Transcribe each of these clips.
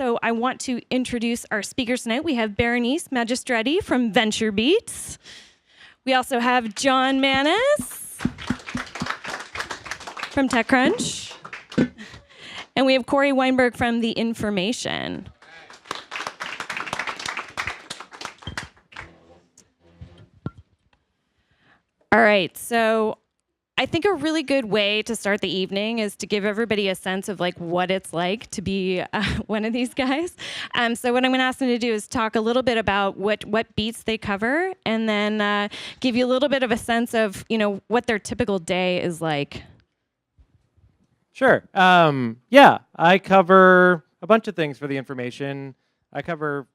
So I want to introduce our speakers tonight. We have Berenice Magistretti from VentureBeat. We also have John Manis from TechCrunch. And we have Corey Weinberg from the Information. All right, so I think a really good way to start the evening is to give everybody a sense of like what it's like to be one of these guys. So what I'm going to ask them to do is talk a little bit about what beats they cover, and then give you a little bit of a sense of what their typical day is like. Sure. Yeah, I cover a bunch of things for the Information. I cover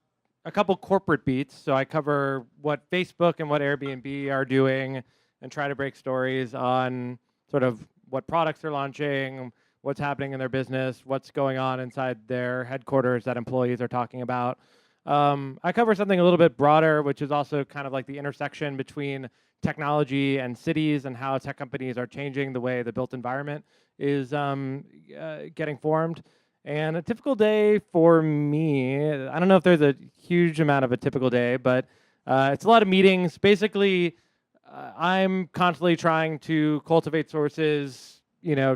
a couple corporate beats, so I cover what Facebook and what Airbnb are doing, and try to break stories on sort of what products they're launching, what's happening in their business, what's going on inside their headquarters that employees are talking about. I cover something a little bit broader, which is also kind of like the intersection between technology and cities and how tech companies are changing the way the built environment is getting formed. And a typical day for me, I don't know if there's a huge amount of a typical day, but it's a lot of meetings. Basically, I'm constantly trying to cultivate sources,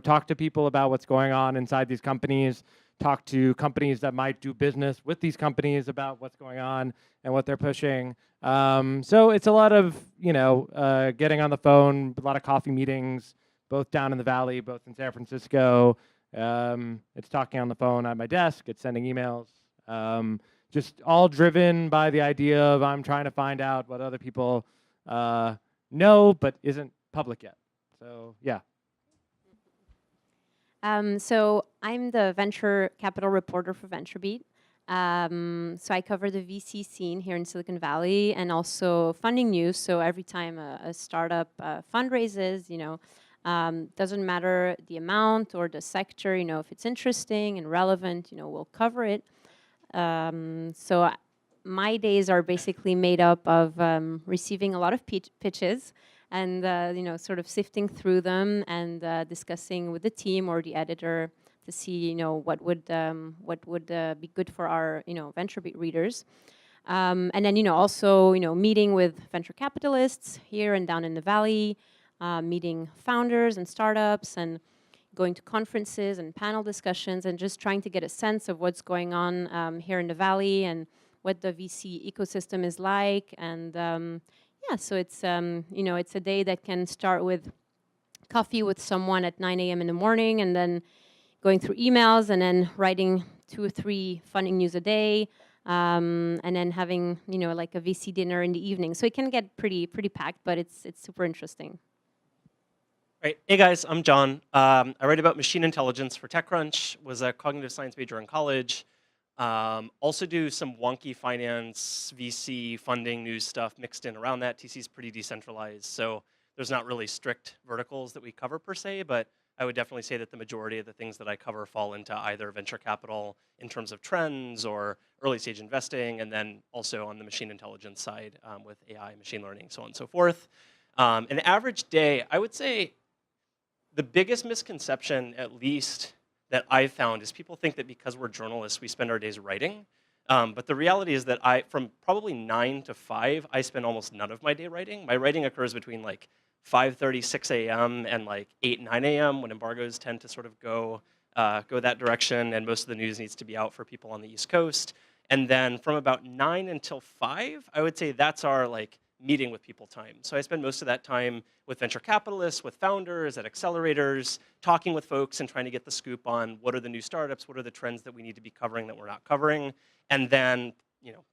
talk to people about what's going on inside these companies, talk to companies that might do business with these companies about what's going on and what they're pushing. So it's a lot of, getting on the phone, a lot of coffee meetings, both down in the Valley, both in San Francisco. It's talking on the phone at my desk, it's sending emails. Just all driven by the idea of I'm trying to find out what other people know, but isn't public yet. So, yeah. So I'm the venture capital reporter for VentureBeat. So I cover the VC scene here in Silicon Valley and also funding news. So every time a startup fundraises, doesn't matter the amount or the sector, if it's interesting and relevant, we'll cover it. So my days are basically made up of receiving a lot of pitches and sort of sifting through them and discussing with the team or the editor to see what would be good for our VentureBeat readers, and then also meeting with venture capitalists here and down in the Valley, meeting founders and startups and going to conferences and panel discussions and just trying to get a sense of what's going on here in the Valley and what the VC ecosystem is like. And yeah, so it's it's a day that can start with coffee with someone at 9 a.m. in the morning and then going through emails and then writing 2 or 3 funding news a day, and then having like a VC dinner in the evening. So it can get pretty packed, but it's super interesting. Right. Hey guys, I'm John. I write about machine intelligence for TechCrunch, was a cognitive science major in college. Also do some wonky finance, VC, funding, news stuff mixed in around that. TC is pretty decentralized, so there's not really strict verticals that we cover per se, but I would definitely say that the majority of the things that I cover fall into either venture capital in terms of trends or early stage investing, and then also on the machine intelligence side with AI, machine learning, so on and so forth. An average day, I would say the biggest misconception, at least that I've found, is people think that because we're journalists, we spend our days writing. But the reality is that from probably 9 to 5, I spend almost none of my day writing. My writing occurs between like 5:30, 6 a.m. and like 8, 9 a.m. when embargoes tend to sort of go that direction, and most of the news needs to be out for people on the East Coast. And then from about 9 until 5, I would say that's our like meeting with people time. So I spend most of that time with venture capitalists, with founders, at accelerators, talking with folks and trying to get the scoop on what are the new startups, what are the trends that we need to be covering that we're not covering. And then,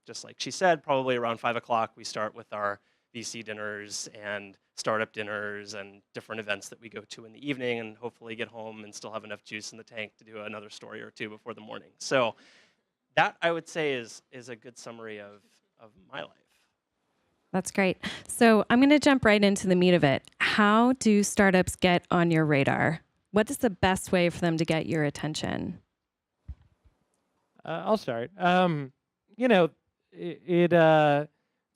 just like she said, probably around 5 o'clock, we start with our VC dinners and startup dinners and different events that we go to in the evening, and hopefully get home and still have enough juice in the tank to do another story or 2 before the morning. So that, I would say, is a good summary of my life. That's great. So I'm going to jump right into the meat of it. How do startups get on your radar? What is the best way for them to get your attention? I'll start. It's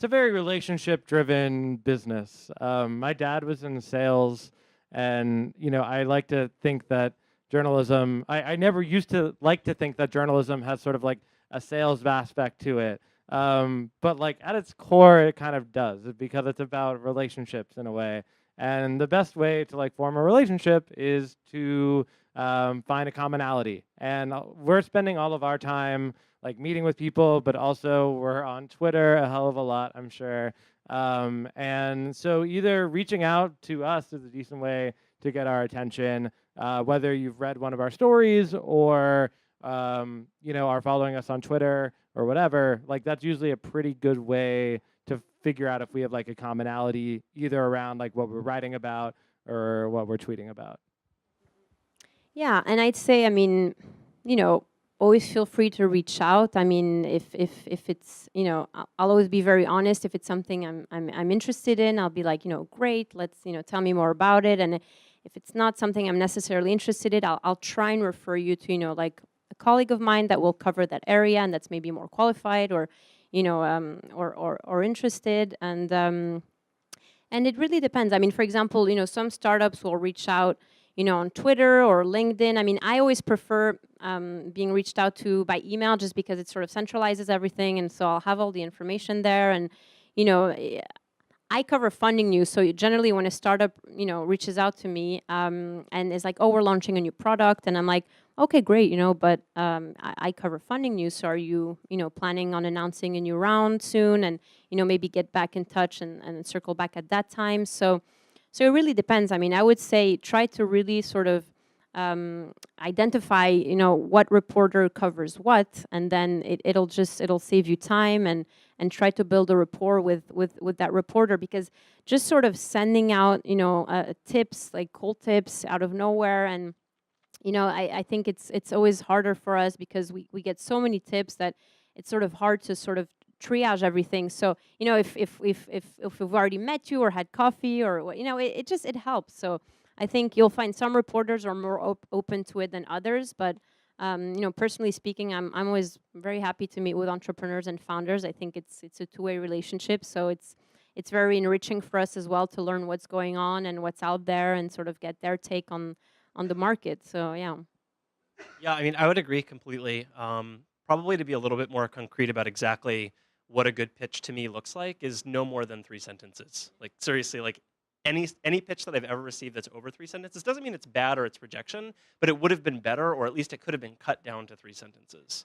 a very relationship-driven business. My dad was in sales, and I like to think that journalism. I never used to like to think that journalism has sort of like a sales aspect to it. But like at its core, it kind of does, because it's about relationships in a way. And the best way to like form a relationship is to find a commonality. And we're spending all of our time like meeting with people, but also we're on Twitter a hell of a lot, I'm sure. And so either reaching out to us is a decent way to get our attention, whether you've read one of our stories or are following us on Twitter or whatever. Like that's usually a pretty good way to figure out if we have like a commonality either around like what we're writing about or what we're tweeting about. Yeah, and I'd say, I mean, always feel free to reach out. I mean, if it's, I'll always be very honest. If it's something I'm interested in, I'll be like, great, let's, tell me more about it. And if it's not something I'm necessarily interested in, I'll try and refer you to, like a colleague of mine that will cover that area and that's maybe more qualified or, or interested. And it really depends. I mean, for example, some startups will reach out, on Twitter or LinkedIn. I mean, I always prefer being reached out to by email just because it sort of centralizes everything. And so I'll have all the information there. And, I cover funding news. So generally when a startup, reaches out to me and is like, oh, we're launching a new product. And I'm like, okay, great, but I cover funding news. So are you, planning on announcing a new round soon? And, maybe get back in touch and circle back at that time. So it really depends. I mean, I would say try to really sort of identify, what reporter covers what, and then it'll save you time and try to build a rapport with that reporter, because just sort of sending out, tips, like cold tips out of nowhere, and I think it's always harder for us because we get so many tips that it's sort of hard to sort of triage everything. So if we've already met you or had coffee or it helps. So I think you'll find some reporters are more open to it than others, but personally speaking, I'm always very happy to meet with entrepreneurs and founders. I think it's a two-way relationship, so it's very enriching for us as well to learn what's going on and what's out there and sort of get their take on the market. So yeah. Yeah, I mean, I would agree completely. Probably to be a little bit more concrete about exactly what a good pitch to me looks like is no more than 3 sentences. Like seriously, like any pitch that I've ever received that's over 3 sentences doesn't mean it's bad or it's rejection, but it would have been better, or at least it could have been cut down to 3 sentences.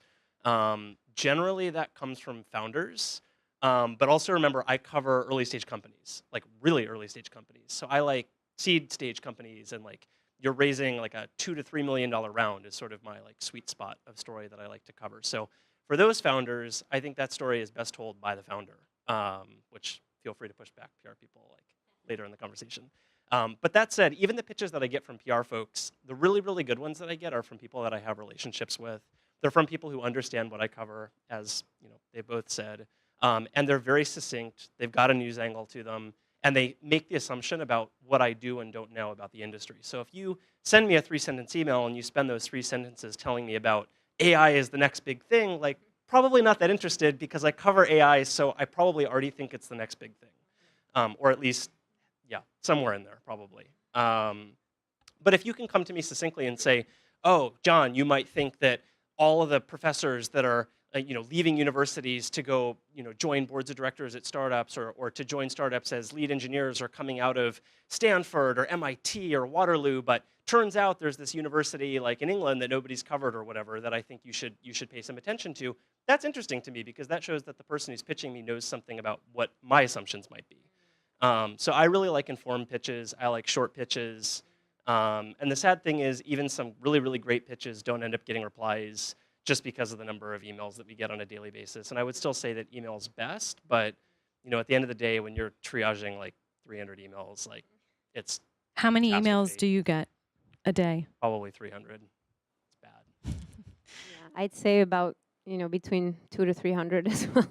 Generally, that comes from founders, but also remember, I cover early stage companies, like really early stage companies. So I like seed stage companies, and like you're raising like a $2 to $3 million round is sort of my like sweet spot of story that I like to cover. So for those founders, I think that story is best told by the founder, which feel free to push back PR people like later in the conversation. But that said, even the pitches that I get from PR folks, the really, really good ones that I get are from people that I have relationships with. They're from people who understand what I cover, as they both said, and they're very succinct. They've got a news angle to them, and they make the assumption about what I do and don't know about the industry. So if you send me a 3-sentence email and you spend those 3 sentences telling me about AI is the next big thing, like probably not that interested because I cover AI, so I probably already think it's the next big thing, or at least, yeah, somewhere in there probably. But if you can come to me succinctly and say, oh, John, you might think that all of the professors that are leaving universities to go join boards of directors at startups or to join startups as lead engineers are coming out of Stanford or MIT or Waterloo, but turns out there's this university like in England that nobody's covered or whatever that I think you should pay some attention to. That's interesting to me because that shows that the person who's pitching me knows something about what my assumptions might be. So I really like informed pitches. I like short pitches. And the sad thing is even some really, really great pitches don't end up getting replies just because of the number of emails that we get on a daily basis. And I would still say that email is best, but at the end of the day, when you're triaging like 300 emails, like it's How many emails do you get a day? probably 300. It's bad. Yeah, I'd say about between 200 to 300 as well.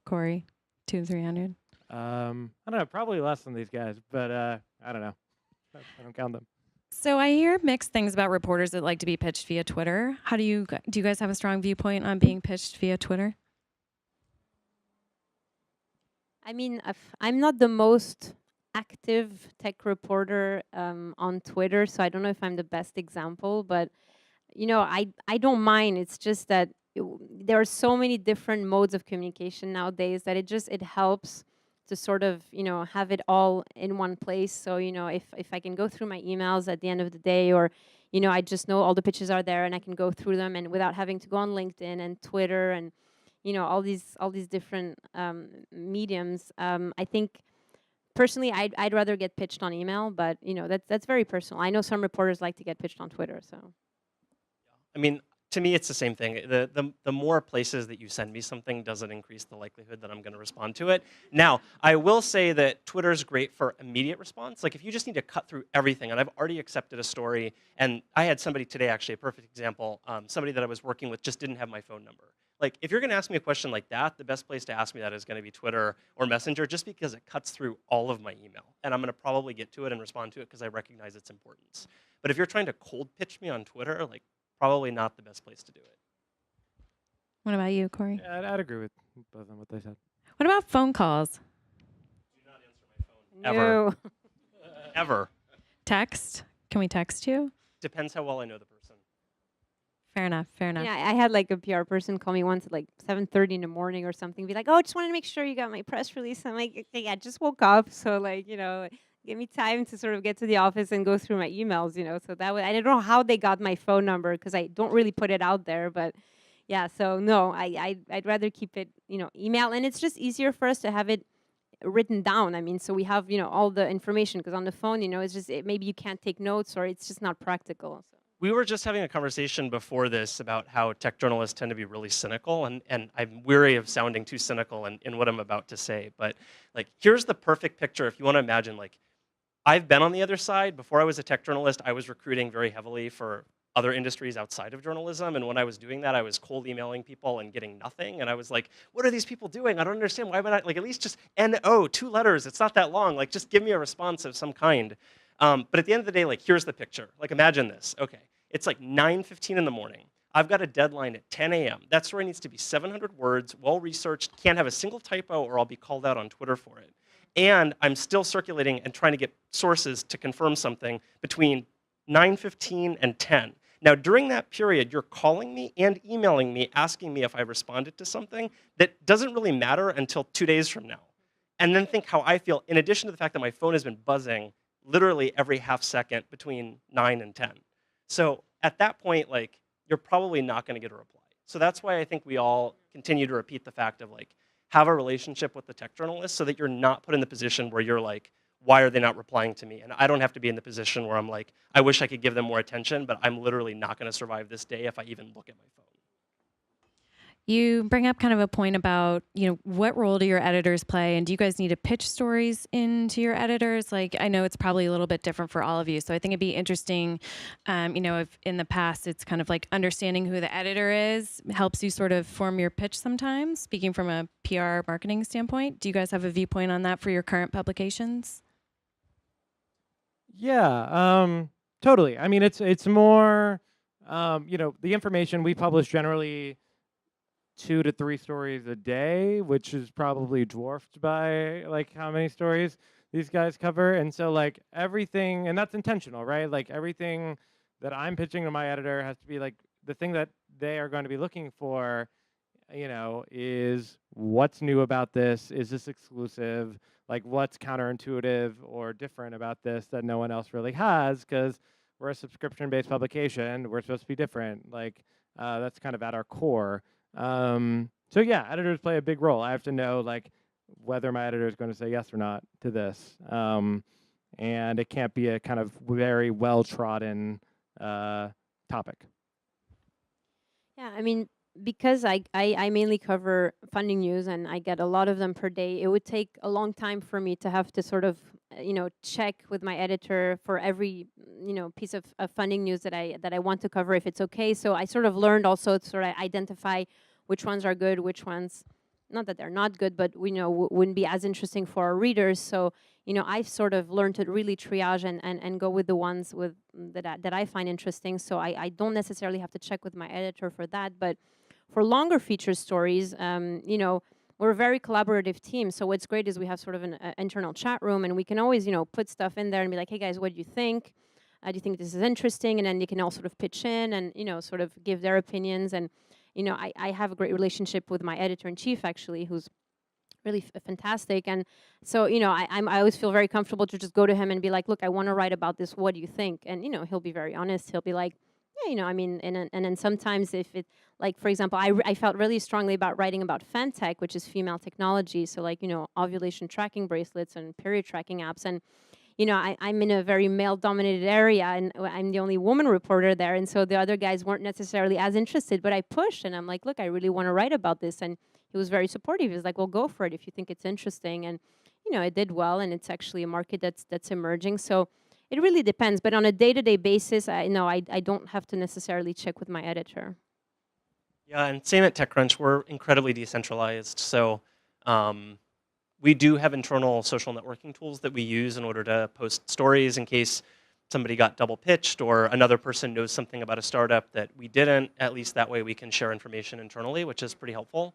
Corey, 200 to 300. I don't know, probably less than these guys, but I don't know. I don't count them. So I hear mixed things about reporters that like to be pitched via Twitter. How do you guys have a strong viewpoint on being pitched via Twitter? I mean, I'm not the most active tech reporter on Twitter, so I don't know if I'm the best example, but I don't mind. It's just that there are so many different modes of communication nowadays that it helps to sort of have it all in one place. So if I can go through my emails at the end of the day, or I just know all the pitches are there and I can go through them, and without having to go on LinkedIn and Twitter and all these different mediums. I think personally I'd rather get pitched on email, but that's very personal. I know some reporters like to get pitched on Twitter. So I mean, to me, it's the same thing. The more places that you send me something doesn't increase the likelihood that I'm going to respond to it. Now, I will say that Twitter's great for immediate response. Like if you just need to cut through everything, and I've already accepted a story, and I had somebody today, actually, a perfect example, somebody that I was working with just didn't have my phone number. Like if you're going to ask me a question like that, the best place to ask me that is going to be Twitter or Messenger, just because it cuts through all of my email. And I'm going to probably get to it and respond to it because I recognize its importance. But if you're trying to cold pitch me on Twitter, like probably not the best place to do it. What about you, Corey? Yeah, I'd agree with both of them, what they said. What about phone calls? Do not answer my phone. no. Ever. Text? Can we text you? Depends how well I know the person. Fair enough. Fair enough. Yeah, I had like a PR person call me once at like 7:30 in the morning or something. Be like, "Oh, just wanted to make sure you got my press release." I'm like, "Okay, yeah, just woke up, so like, give me time to sort of get to the office and go through my emails, So that way, I don't know how they got my phone number because I don't really put it out there, but yeah. So no, I'd rather keep it, email, and it's just easier for us to have it written down. I mean, so we have all the information, because on the phone, it's just maybe you can't take notes, or it's just not practical. So. We were just having a conversation before this about how tech journalists tend to be really cynical, and I'm weary of sounding too cynical in what I'm about to say. But like, here's the perfect picture if you want to imagine, like, I've been on the other side. Before I was a tech journalist, I was recruiting very heavily for other industries outside of journalism, and when I was doing that, I was cold emailing people and getting nothing, and I was like, what are these people doing? I don't understand. Why would I, like, at least just NO, 2 letters, it's not that long, like, just give me a response of some kind. But at the end of the day, like, here's the picture. Like, imagine this. Okay, it's like 9:15 in the morning. I've got a deadline at 10 a.m. That story needs to be 700 words, well-researched, can't have a single typo, or I'll be called out on Twitter for it. And I'm still circulating and trying to get sources to confirm something between 9:15 and 10. Now, during that period, you're calling me and emailing me, asking me if I responded to something that doesn't really matter until 2 days from now. And then think how I feel, in addition to the fact that my phone has been buzzing literally every half second between 9 and 10. So at that point, like, you're probably not going to get a reply. So that's why I think we all continue to repeat the fact of, like, have a relationship with the tech journalist so that you're not put in the position where you're like, why are they not replying to me? And I don't have to be in the position where I'm like, I wish I could give them more attention, but I'm literally not going to survive this day if I even look at my phone. You bring up kind of a point about, what role do your editors play, and do you guys need to pitch stories into your editors? Like, I know it's probably a little bit different for all of you, so I think it'd be interesting, if in the past it's kind of like understanding who the editor is helps you sort of form your pitch sometimes, speaking from a PR marketing standpoint. Do you guys have a viewpoint on that for your current publications? Yeah, totally. I mean, it's more, the information we publish generally 2 to 3 stories a day, which is probably dwarfed by like how many stories these guys cover. And so like everything, and that's intentional, right? Like everything that I'm pitching to my editor has to be like the thing that they are going to be looking for, is what's new about this? Is this exclusive? Like what's counterintuitive or different about this that no one else really has? Because we're a subscription-based publication. We're supposed to be different. Like that's kind of at our core. So yeah, editors play a big role. I have to know like whether my editor is going to say yes or not to this. And it can't be a kind of very well-trodden topic. Yeah, I mean, because I mainly cover funding news and I get a lot of them per day, it would take a long time for me to have to sort of, check with my editor for every, piece of funding news that I want to cover if it's okay. So I sort of learned also to sort of identify which ones are good, which ones, not that they're not good, but wouldn't be as interesting for our readers. So, I've sort of learned to really triage and go with the ones that I find interesting. So I don't necessarily have to check with my editor for that. But for longer feature stories, we're a very collaborative team. So what's great is we have sort of an internal chat room, and we can always, put stuff in there and be like, hey guys, what do you think? Do you think this is interesting? And then they can all sort of pitch in and, sort of give their opinions. And I have a great relationship with my editor-in-chief, actually, who's really fantastic. And so, I always feel very comfortable to just go to him and be like, look, I want to write about this. What do you think? And, he'll be very honest. He'll be like, yeah, I mean, and then sometimes if it, like, for example, I felt really strongly about writing about Fantech, which is female technology. So like, ovulation tracking bracelets and period tracking apps. And, I'm in a very male-dominated area, and I'm the only woman reporter there, and so the other guys weren't necessarily as interested, but I pushed, and I'm like, look, I really want to write about this, and he was very supportive. He was like, well, go for it if you think it's interesting, and, it did well, and it's actually a market that's emerging, so it really depends, but on a day-to-day basis, I don't have to necessarily check with my editor. Yeah, and same at TechCrunch, we're incredibly decentralized, so we do have internal social networking tools that we use in order to post stories in case somebody got double pitched or another person knows something about a startup that we didn't. At least that way we can share information internally, which is pretty helpful.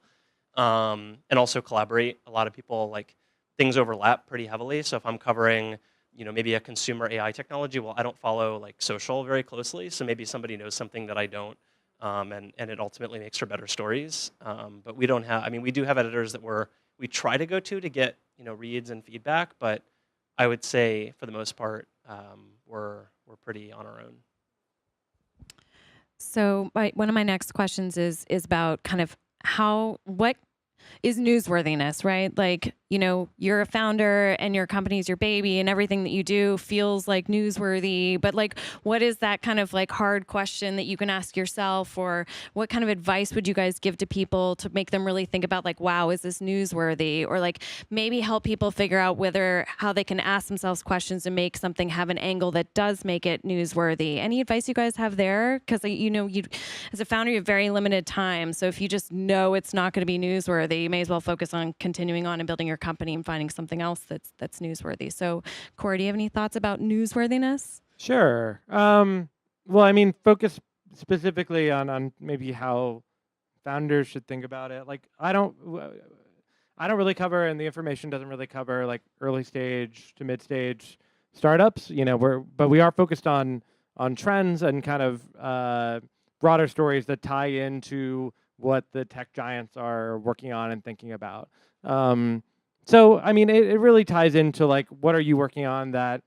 And also collaborate. A lot of people, like, things overlap pretty heavily. So if I'm covering, maybe a consumer AI technology, well, I don't follow like social very closely. So maybe somebody knows something that I don't. And it ultimately makes for better stories. But we don't have, we do have editors that we try to go to get reads and feedback, but I would say for the most part we're pretty on our own. So one of my next questions is about kind of what is newsworthiness, right? Like, you're a founder and your company's your baby and everything that you do feels like newsworthy, but like, what is that kind of like hard question that you can ask yourself, or what kind of advice would you guys give to people to make them really think about like, wow, is this newsworthy? Or like maybe help people figure out how they can ask themselves questions to make something have an angle that does make it newsworthy. Any advice you guys have there? Because you as a founder, you have very limited time. So if you just know it's not going to be newsworthy, you may as well focus on continuing on and building your company and finding something else that's newsworthy. So, Corey, do you have any thoughts about newsworthiness? Sure. Focus specifically on maybe how founders should think about it. Like, I don't really cover, and the information doesn't really cover like early stage to mid stage startups. But we are focused on trends and kind of broader stories that tie into what the tech giants are working on and thinking about. So, it really ties into like, what are you working on that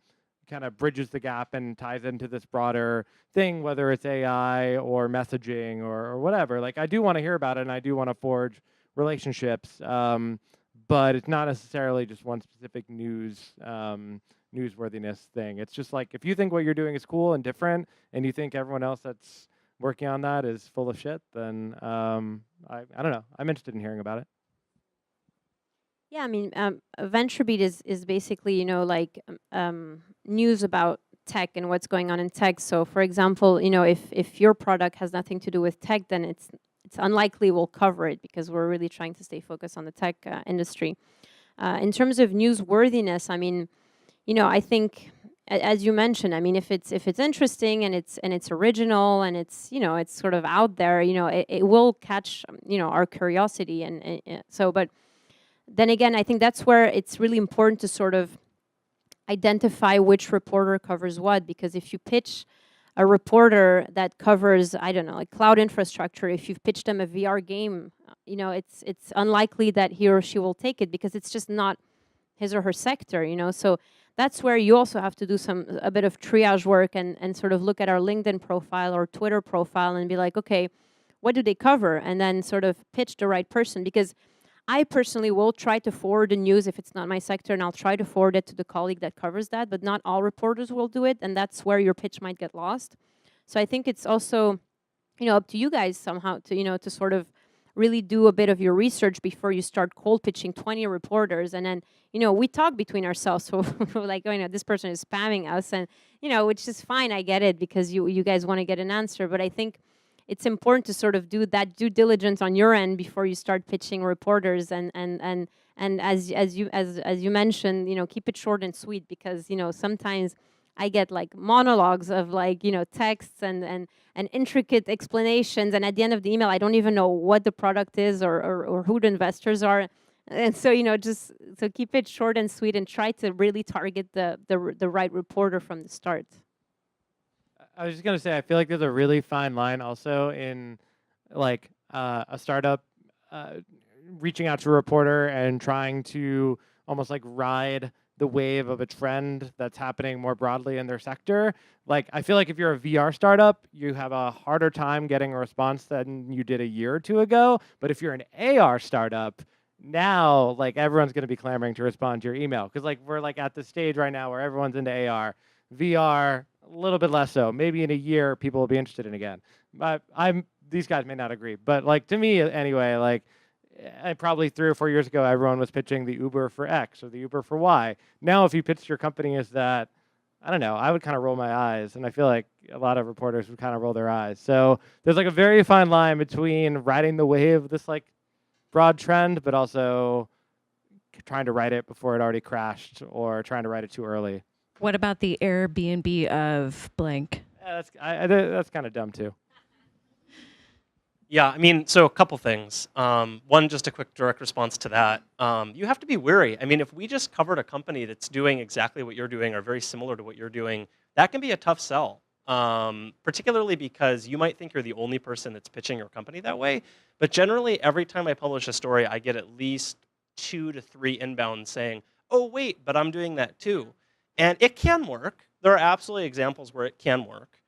kind of bridges the gap and ties into this broader thing, whether it's AI or messaging or whatever. Like, I do want to hear about it and I do want to forge relationships, but it's not necessarily just one specific newsworthiness thing. It's just like, if you think what you're doing is cool and different and you think everyone else that's working on that is full of shit, then I don't know. I'm interested in hearing about it. Yeah, VentureBeat is basically, news about tech and what's going on in tech. So, for example, if your product has nothing to do with tech, then it's unlikely we'll cover it because we're really trying to stay focused on the tech industry. In terms of newsworthiness, I think, as you mentioned, if it's interesting and it's original and it's sort of out there, it will catch our curiosity and so. But then again, I think that's where it's really important to sort of identify which reporter covers what, because if you pitch a reporter that covers, I don't know, like cloud infrastructure, if you've pitched them a VR game, it's unlikely that he or she will take it because it's just not his or her sector, So that's where you also have to do a bit of triage work and sort of look at our LinkedIn profile or Twitter profile and be like, okay, what do they cover? And then sort of pitch the right person, because I personally will try to forward the news if it's not my sector, and I'll try to forward it to the colleague that covers that, but not all reporters will do it, and that's where your pitch might get lost. So I think it's also, up to you guys somehow to, to sort of really do a bit of your research before you start cold pitching 20 reporters. And then, we talk between ourselves. So we're like, this person is spamming us, and, which is fine. I get it because you guys want to get an answer. But I think it's important to sort of do that due diligence on your end before you start pitching reporters. And as you mentioned, keep it short and sweet, because, sometimes I get like monologues of like, texts and intricate explanations. And at the end of the email, I don't even know what the product is or who the investors are. And so, just so keep it short and sweet and try to really target the right reporter from the start. I was just going to say, I feel like there's a really fine line also in like a startup reaching out to a reporter and trying to almost like ride the wave of a trend that's happening more broadly in their sector. Like, I feel like if you're a VR startup, you have a harder time getting a response than you did a year or two ago. But if you're an AR startup, now like everyone's going to be clamoring to respond to your email, because like we're like at the stage right now where everyone's into AR. VR, a little bit less so. Maybe in a year, people will be interested in again. But these guys may not agree, but like to me anyway, like probably 3 or 4 years ago, everyone was pitching the Uber for X or the Uber for Y. Now, if you pitched your company as that, I don't know, I would kind of roll my eyes, and I feel like a lot of reporters would kind of roll their eyes. So there's like a very fine line between riding the wave of this like broad trend, but also trying to write it before it already crashed or trying to write it too early. What about the Airbnb of blank? Yeah, that's kind of dumb too. Yeah, I mean, so a couple things. One, just a quick direct response to that. You have to be wary. I mean, if we just covered a company that's doing exactly what you're doing or very similar to what you're doing, that can be a tough sell. Particularly because you might think you're the only person that's pitching your company that way. But generally, every time I publish a story, I get at least 2 to 3 inbounds saying, oh, wait, but I'm doing that too. And it can work. There are absolutely examples where it can work.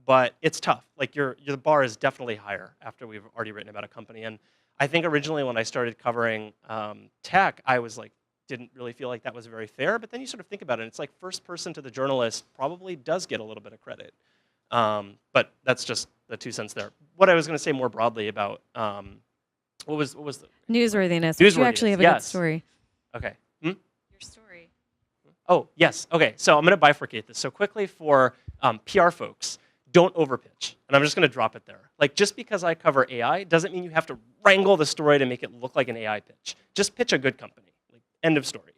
But it's tough. Like your bar is definitely higher after we've already written about a company. And I think originally when I started covering tech, I was like, didn't really feel like that was very fair. But then you sort of think about it, and it's like first person to the journalist probably does get a little bit of credit. But that's just the 2 cents there. What I was going to say more broadly about what was the Newsworthiness. Newsworthiness, You actually have a good story. Okay. Your story. Oh, yes. Okay, so I'm going to bifurcate this. So quickly for PR folks, don't overpitch. And I'm just going to drop it there. Like, just because I cover AI doesn't mean you have to wrangle the story to make it look like an AI pitch. Just pitch a good company. Like, end of story.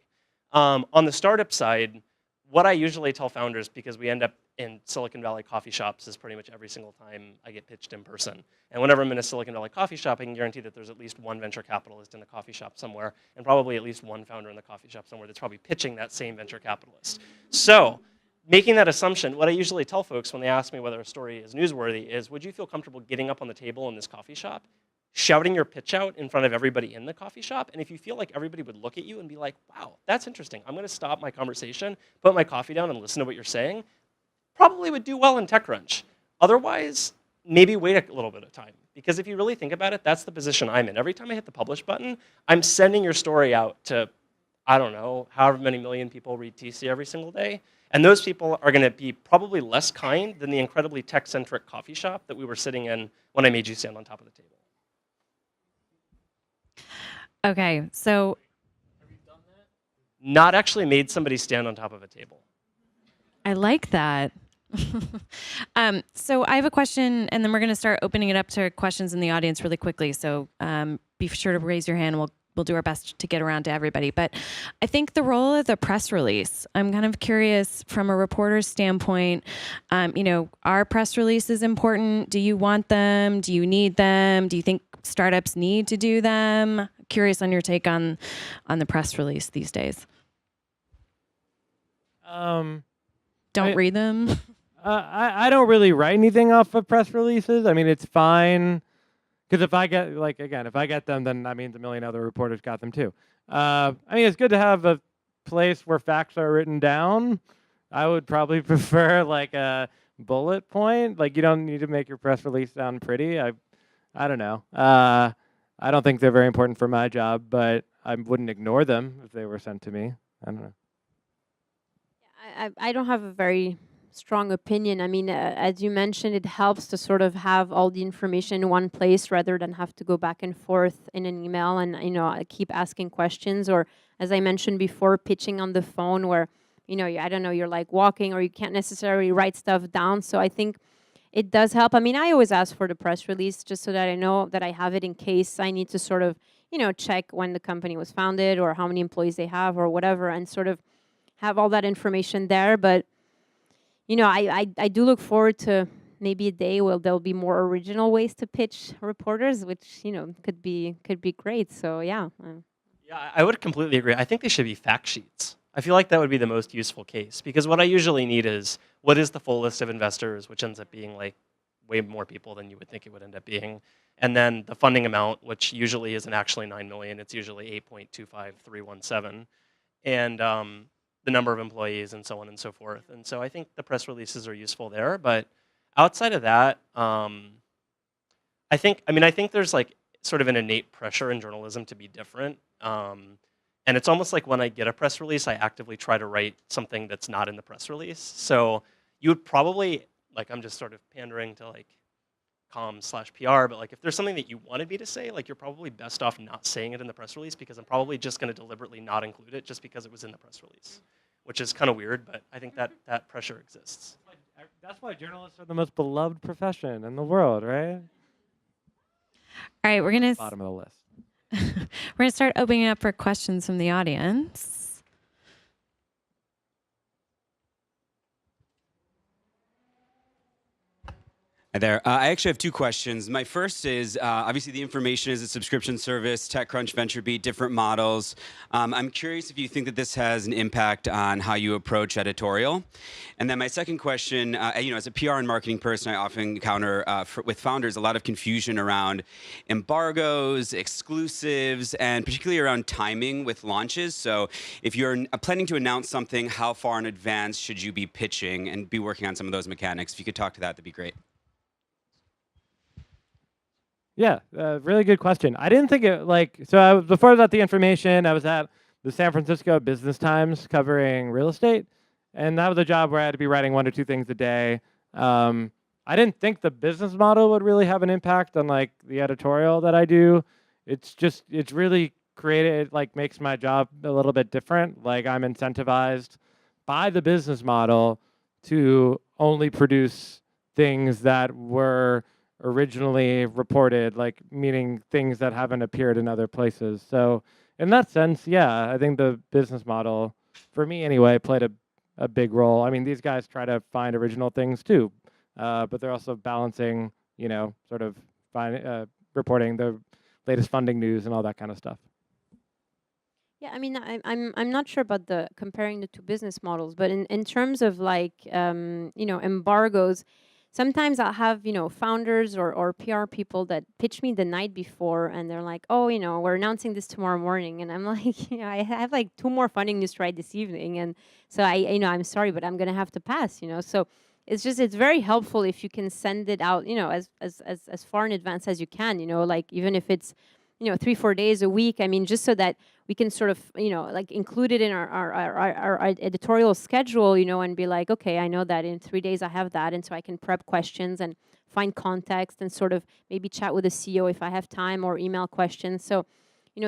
On the startup side, what I usually tell founders, because we end up in Silicon Valley coffee shops is pretty much every single time I get pitched in person. And whenever I'm in a Silicon Valley coffee shop, I can guarantee that there's at least one venture capitalist in the coffee shop somewhere, and probably at least one founder in the coffee shop somewhere that's probably pitching that same venture capitalist. So, making that assumption, what I usually tell folks when they ask me whether a story is newsworthy is, would you feel comfortable getting up on the table in this coffee shop, shouting your pitch out in front of everybody in the coffee shop? And if you feel like everybody would look at you and be like, wow, that's interesting, I'm going to stop my conversation, put my coffee down, and listen to what you're saying, probably would do well in TechCrunch. Otherwise, maybe wait a little bit of time. Because if you really think about it, that's the position I'm in. Every time I hit the publish button, I'm sending your story out to, I don't know, however many million people read TC every single day. And those people are going to be probably less kind than the incredibly tech-centric coffee shop that we were sitting in when I made you stand on top of the table. Okay, so. Have you done that? Not actually made somebody stand on top of a table. I like that. So I have a question, and then we're going to start opening it up to questions in the audience really quickly. So be sure to raise your hand. We'll do our best to get around to everybody. But I think the role of the press release, I'm kind of curious from a reporter's standpoint, are press releases important? Do you want them? Do you need them? Do you think startups need to do them? Curious on your take on the press release these days. Don't read them. I don't really write anything off of press releases. I mean, it's fine. Because if I get them, then that means a million other reporters got them too. I mean, it's good to have a place where facts are written down. I would probably prefer like a bullet point. Like, you don't need to make your press release sound pretty. I don't know. I don't think they're very important for my job, but I wouldn't ignore them if they were sent to me. I don't know. I don't have a very strong opinion. I mean, as you mentioned, it helps to sort of have all the information in one place rather than have to go back and forth in an email and, keep asking questions. Or, as I mentioned before, pitching on the phone where, I don't know, you're like walking or you can't necessarily write stuff down. So I think it does help. I mean, I always ask for the press release just so that I know that I have it in case I need to sort of, check when the company was founded or how many employees they have or whatever, and sort of have all that information there. But I do look forward to maybe a day where there'll be more original ways to pitch reporters, which could be great. So yeah. Yeah, I would completely agree. I think they should be fact sheets. I feel like that would be the most useful case, because what I usually need is, what is the full list of investors, which ends up being like way more people than you would think it would end up being. And then the funding amount, which usually isn't actually 9 million, it's usually 8.25317, and the number of employees and so on and so forth. And so I think the press releases are useful there. But outside of that, I think there's like sort of an innate pressure in journalism to be different. And it's almost like when I get a press release, I actively try to write something that's not in the press release. So you would probably, like, I'm just sort of pandering to like comms/PR, but like if there's something that you wanted me to say, like you're probably best off not saying it in the press release, because I'm probably just going to deliberately not include it just because it was in the press release, which is kind of weird, but I think that pressure exists. That's why journalists are the most beloved profession in the world, right? All right, we're gonna Bottom of the list. we're gonna start opening up for questions from the audience. Hi there. I actually have two questions. My first is, obviously the information is a subscription service, TechCrunch, VentureBeat, different models. I'm curious if you think that this has an impact on how you approach editorial. And then my second question, as a PR and marketing person, I often encounter with founders a lot of confusion around embargoes, exclusives, and particularly around timing with launches. So if you're planning to announce something, how far in advance should you be pitching and be working on some of those mechanics? If you could talk to that, that'd be great. Yeah, really good question. I didn't think it before I was at the Information, I was at the San Francisco Business Times covering real estate, and that was a job where I had to be writing 1 to 2 things a day. I didn't think the business model would really have an impact on like the editorial that I do. It's really creative. It like makes my job a little bit different. Like I'm incentivized by the business model to only produce things that were originally reported, like meaning things that haven't appeared in other places. So in that sense, yeah, I think the business model, for me anyway, played a big role. I mean, these guys try to find original things too, but they're also balancing, sort of reporting the latest funding news and all that kind of stuff. Yeah, I mean, I'm not sure about the comparing the two business models, but in terms of like embargoes, sometimes I'll have, founders or PR people that pitch me the night before, and they're like, oh, we're announcing this tomorrow morning. And I'm like, I have like 2 more funding news to write this evening. And so I'm sorry, but I'm going to have to pass, So it's very helpful if you can send it out, as far in advance as you can, like even if it's, 3-4 days a week. I mean, just so that we can sort of, like include it in our editorial schedule, and be like, okay, I know that in 3 days I have that. And so I can prep questions and find context and sort of maybe chat with the CEO if I have time, or email questions. So,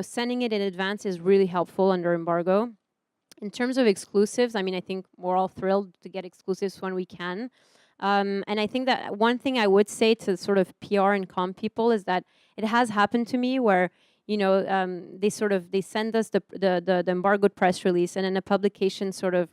sending it in advance is really helpful under embargo. In terms of exclusives, I mean, I think we're all thrilled to get exclusives when we can. And I think that one thing I would say to sort of PR and comm people is that it has happened to me where, they send us the embargoed press release, and then a publication sort of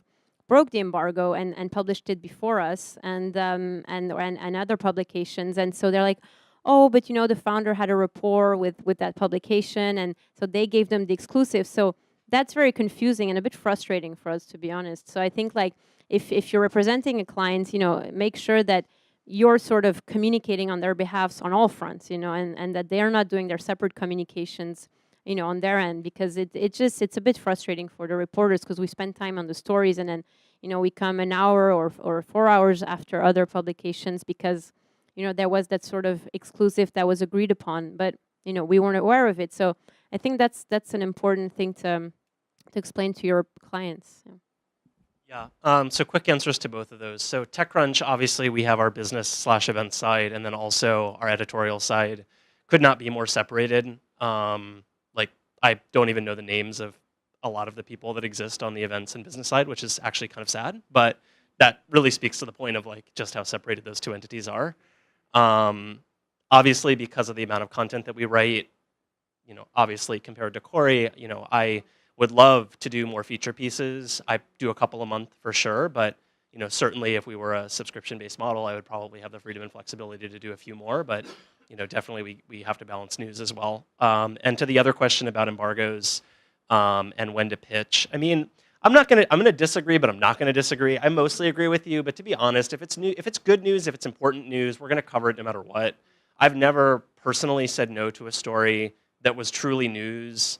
broke the embargo and published it before us, and other publications. And so they're like, oh, but the founder had a rapport with that publication, and so they gave them the exclusive. So that's very confusing and a bit frustrating for us, to be honest. So I think like if you're representing a client, make sure that you're sort of communicating on their behalf on all fronts, and that they're not doing their separate communications, on their end, because it's a bit frustrating for the reporters, because we spend time on the stories, and then, we come an hour or 4 hours after other publications because, there was that sort of exclusive that was agreed upon, but, we weren't aware of it. So I think that's an important thing to explain to your clients. Yeah, so quick answers to both of those. So TechCrunch, obviously we have our business/event side, and then also our editorial side. Could not be more separated. Like I don't even know the names of a lot of the people that exist on the events and business side, which is actually kind of sad, but that really speaks to the point of like just how separated those two entities are. Obviously, because of the amount of content that we write, obviously compared to Corey, I would love to do more feature pieces. I do a couple a month for sure, but certainly if we were a subscription-based model, I would probably have the freedom and flexibility to do a few more. But definitely we have to balance news as well. And to the other question about embargoes and when to pitch, I mean, I'm gonna disagree, but I'm not gonna disagree. I mostly agree with you, but to be honest, if it's good news, if it's important news, we're gonna cover it no matter what. I've never personally said no to a story that was truly news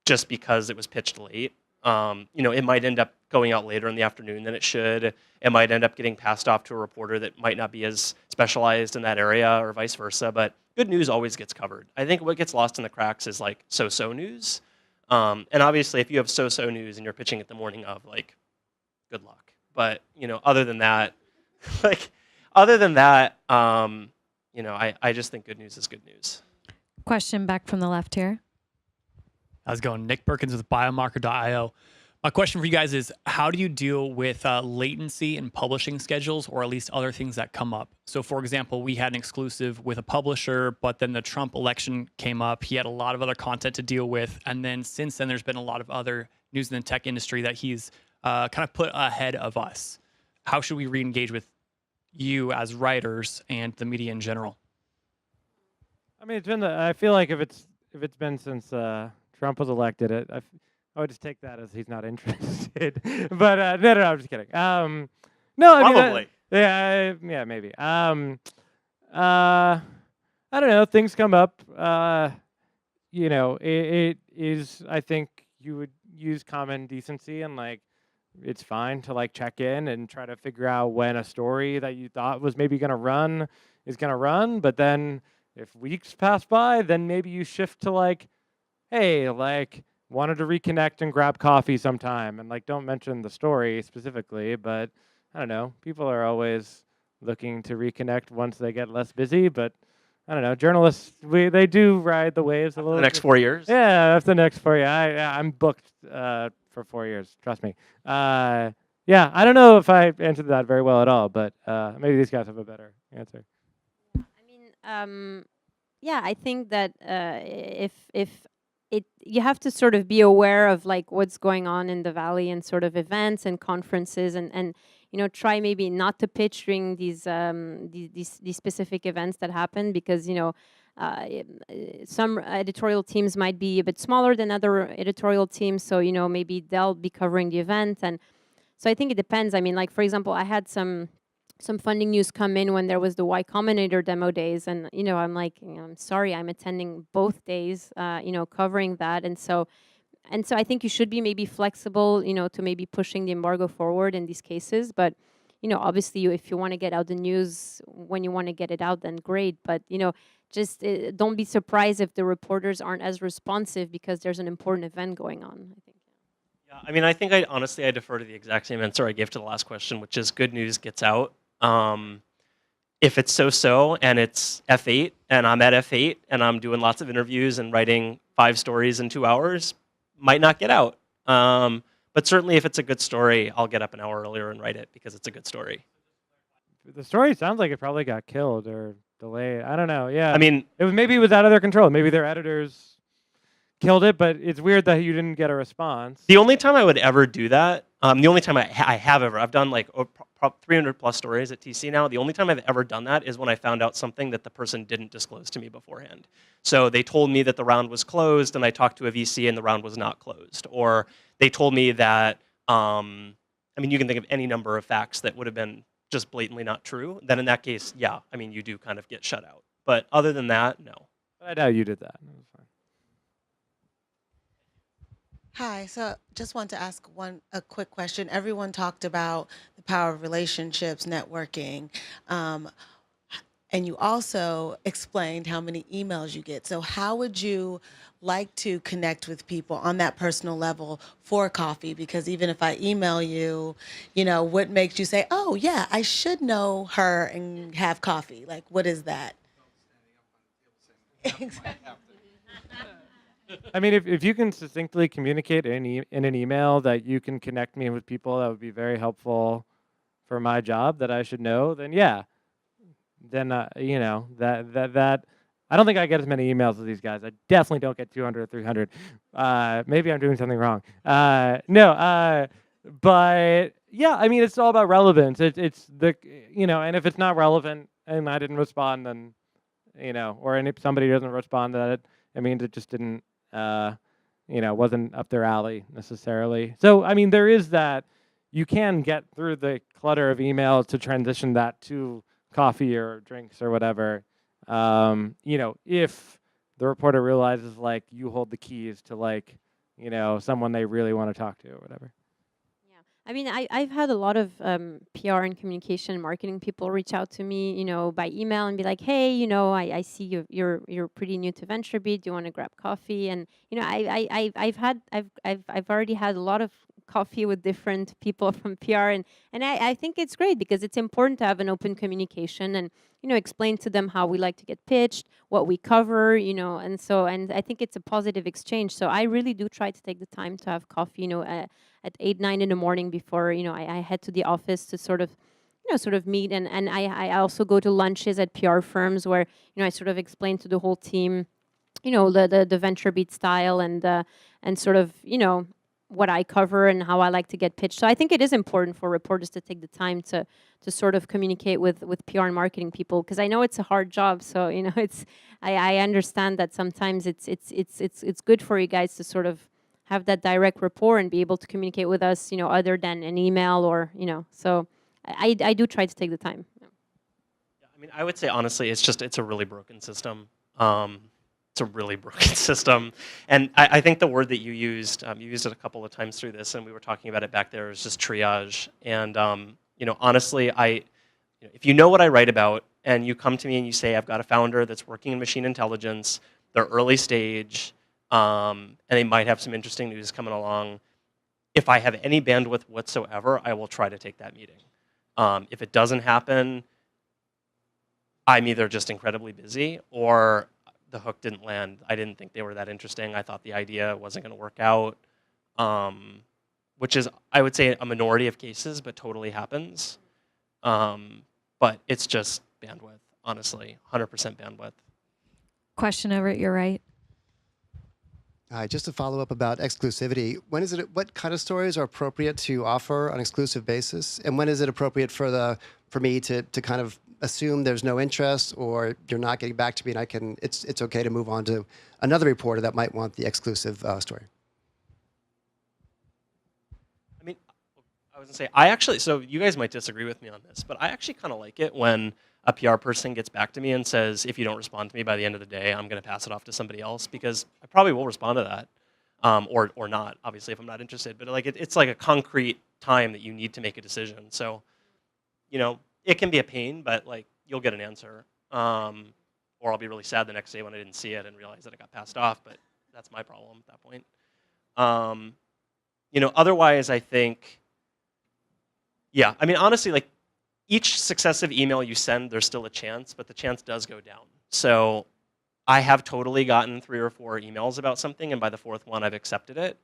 just because it was pitched late. It might end up going out later in the afternoon than it should. It might end up getting passed off to a reporter that might not be as specialized in that area, or vice versa. But good news always gets covered. I think what gets lost in the cracks is like so-so news. And obviously, if you have so-so news and you're pitching it the morning of, like, good luck. But other than that, I just think good news is good news. Question back from the left here. How's it going? Nick Perkins with biomarker.io. My question for you guys is, how do you deal with latency in publishing schedules, or at least other things that come up? So for example, we had an exclusive with a publisher, but then the Trump election came up. He had a lot of other content to deal with. And then since then, there's been a lot of other news in the tech industry that he's kind of put ahead of us. How should we re-engage with you as writers and the media in general? I mean, I feel like if it's been since Trump was elected, I would just take that as he's not interested. But no, I'm just kidding. No, I mean, Probably. yeah, maybe. I don't know. Things come up. It is. I think you would use common decency, and like, it's fine to like check in and try to figure out when a story that you thought was maybe gonna run is gonna run. But then if weeks pass by, then maybe you shift to like, hey, like, wanted to reconnect and grab coffee sometime, and like, don't mention the story specifically, but I don't know. People are always looking to reconnect once they get less busy, but I don't know. Journalists, they do ride the waves a little. The next 4 years. Yeah, that's the next 4 years. I'm booked for 4 years. Trust me. Yeah, I don't know if I answered that very well at all, but maybe these guys have a better answer. I mean, yeah, I think that you have to sort of be aware of like what's going on in the Valley and sort of events and conferences, and try maybe not to pitch during these specific events that happen, because some editorial teams might be a bit smaller than other editorial teams, so maybe they'll be covering the event. And so I think it depends. I mean, like, for example, I had some funding news come in when there was the Y Combinator demo days, and I'm like, I'm sorry, I'm attending both days, covering that. And so I think you should be maybe flexible, to maybe pushing the embargo forward in these cases. But obviously, if you want to get out the news when you want to get it out, then great. But just don't be surprised if the reporters aren't as responsive because there's an important event going on, I think. Yeah, I mean, I think I defer to the exact same answer I gave to the last question, which is good news gets out. If it's so-so and it's F8 and I'm at F8 and I'm doing lots of interviews and writing 5 stories in 2 hours, might not get out. But certainly if it's a good story, I'll get up an hour earlier and write it because it's a good story. The story sounds like it probably got killed or delayed. I don't know. Yeah. I mean, maybe it was out of their control. Maybe their editors killed it, but it's weird that you didn't get a response. the only time I would ever do that, the only time I've done like 300 plus stories at TC now. The only time I've ever done that is when I found out something that the person didn't disclose to me beforehand. So they told me that the round was closed, and I talked to a VC and the round was not closed. Or they told me that, you can think of any number of facts that would have been just blatantly not true. Then in that case, yeah, you do kind of get shut out. But other than that, no. I doubt you did that. It was fine. Hi, so just want to ask a quick question. Everyone talked about the power of relationships, networking, and you also explained how many emails you get. So how would you like to connect with people on that personal level for coffee? Because even if I email you, what makes you say, oh yeah, I should know her and have coffee? Like, what is that? Exactly. I mean, if you can succinctly communicate in an email that you can connect me with people that would be very helpful for my job that I should know, then yeah. Then that I don't think I get as many emails as these guys. I definitely don't get 200 or 300. Maybe I'm doing something wrong. But yeah, it's all about relevance. It's the and if it's not relevant and I didn't respond, then or if somebody doesn't respond to that, it means it just didn't wasn't up their alley necessarily. So, I mean, there is that. You can get through the clutter of email to transition that to coffee or drinks or whatever. If the reporter realizes like you hold the keys to like, someone they really want to talk to or whatever. Yeah, I mean, I've had a lot of PR and communication marketing people reach out to me, by email and be like, hey, I see you're pretty new to VentureBeat. Do you want to grab coffee? And I've already had a lot of coffee with different people from PR, and I think it's great because it's important to have an open communication and explain to them how we like to get pitched, what we cover, and I think it's a positive exchange. So I really do try to take the time to have coffee, at 8, 9 in the morning before I head to the office to sort of meet, and I also go to lunches at PR firms where I sort of explain to the whole team, the VentureBeat style and sort of what I cover and how I like to get pitched. So I think it is important for reporters to take the time to sort of communicate with PR and marketing people, because I know it's a hard job. So it's I understand that sometimes it's good for you guys to sort of have that direct rapport and be able to communicate with us, other than an email or So I do try to take the time. Yeah, I mean, I would say honestly, it's a really broken system. It's a really broken system. And I think the word that you used it a couple of times through this, and we were talking about it back there, is just triage. And, honestly, if you know what I write about, and you come to me and you say, I've got a founder that's working in machine intelligence, they're early stage, and they might have some interesting news coming along, if I have any bandwidth whatsoever, I will try to take that meeting. If it doesn't happen, I'm either just incredibly busy or the hook didn't land. I didn't think they were that interesting. I thought the idea wasn't going to work out, which is, I would say, a minority of cases, but totally happens. But it's just bandwidth, honestly, 100% bandwidth. Question over at your right. Hi, just to follow up about exclusivity, what kind of stories are appropriate to offer on an exclusive basis? And when is it appropriate for me to kind of assume there's no interest or you're not getting back to me and it's okay to move on to another reporter that might want the exclusive story? I mean, I was going to say, so you guys might disagree with me on this, but I actually kind of like it when a PR person gets back to me and says, if you don't respond to me by the end of the day, I'm going to pass it off to somebody else, because I probably will respond to that, or not, obviously, if I'm not interested. But like it's like a concrete time that you need to make a decision. So, it can be a pain, but like you'll get an answer. Or I'll be really sad the next day when I didn't see it and realize that it got passed off, but that's my problem at that point. Otherwise I think, yeah, I mean, honestly, like each successive email you send, there's still a chance, but the chance does go down. So I have totally gotten 3 or 4 emails about something, and by the 4th one, I've accepted it.